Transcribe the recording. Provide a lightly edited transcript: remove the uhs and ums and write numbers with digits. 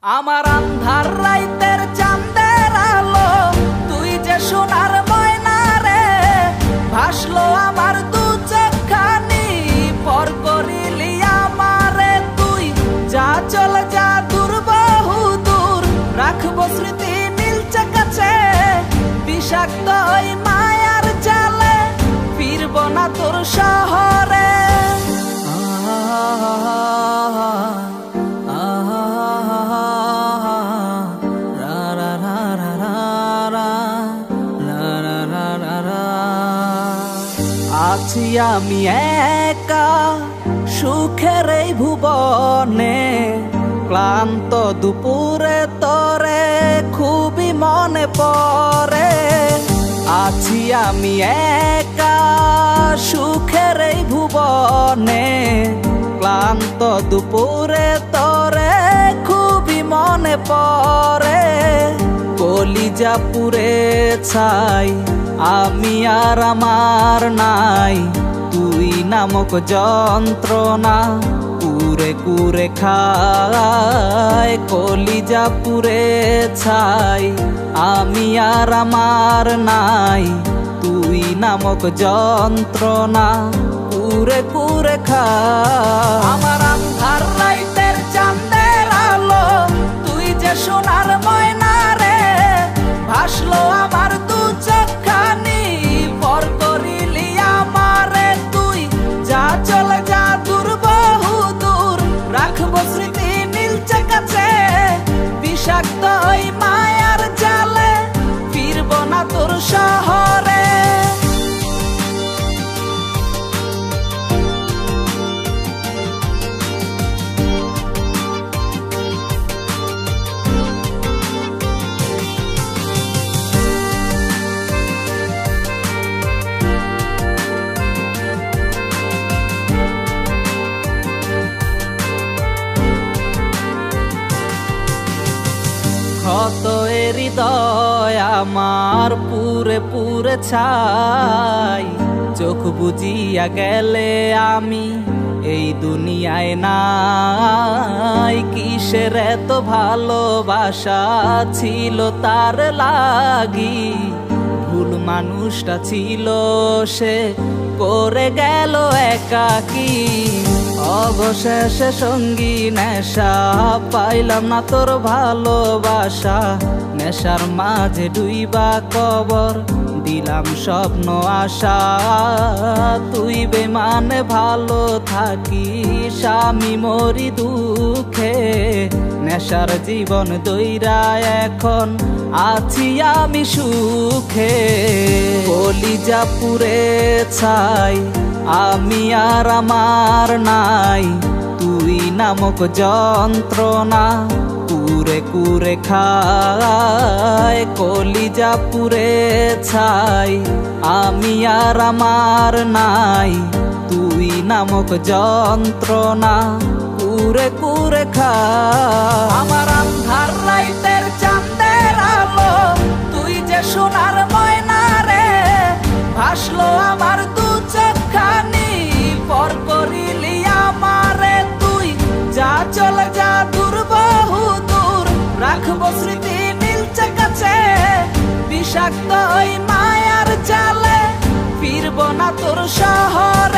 আমার আন্ধার রাইতের চাঁদের আলো তুই যে সোনার ময়না রে, ভাসলো আমার দু চোখখানি পর করিলি আমারে তুই। যা চলে যা দূর বহু দূর, রাখবো স্মৃতি নীলচে কাছে, বিষাক্ত ওই মায়ার জালে ফিরব না তোর শহরে। আছি আমি একা সুখের এই ভুবনে, ক্লান্ত দুপুরে তোরে খুবই মনে পড়ে। আছি আমি একা সুখের এই ভুবনে, ক্লান্ত দুপুরে তোরে খুবই মনে পড়ে। কলিজা পুড়ে ছাই আমি আর আমার নাই, তুই নামক যন্ত্রণা কুরে কুরে খায়। কলিজা পুড়ে ছাই আমি আর আমার নাই, তুই নামক যন্ত্রণা কুরে কুরে খায়। আমার আন্ধার রাইতের চাঁদের আলো তুই যে সোনার ময়না রে, ভাসলো আমার দু চোখখানি পর করিলি আমারে তুই। যা চলে যা দূর বহু দূর, রাখবো স্মৃতি নীলচে কাছে, বিষাক্ত ওই মায়ার জালে ফিরব না তোর শহরে। ক্ষত হৃদয় আমার পুরে পুরে ছাই, চোখ বুজিয়া গেলে আমি এই দুনিয়ায় নাই। কিসের এত ভালোবাসা ছিল তার লাগি, ভুল মানুষটা ছিল সে করে গেল একাকী। অবশেষে সঙ্গী নেশা পাইলাম না তোর ভালোবাসা, নেশার মাঝে ডুইবা কবর দিলাম স্বপ্ন আশা। তুই বেমানে ভালো থাকিস আমি মরি দুঃখে, নেশার জীবন দইরা এখন আছি আমি সুখে। কলিজা পুড়ে ছাই আমি আর আমার নাই, তুই নামক যন্ত্রণা কুরে কুরে খায়। কলিজা পুড়ে ছাই আমি আর আমার নাই, তুই নামক যন্ত্রণা কুরে কুরে খায়। আমার আন্ধার রাইতের চাঁদের আলো তুই যে সোনার ময়না রে, ভাসলো আমার দু চোখখানি পর করিলি আমারে তুই। যা চলে যা দূর বহু দূর, রাখবো স্মৃতি নীলচে কাছে, বিষাক্ত ওই মায়ার জালে ফিরব না তোর শহর।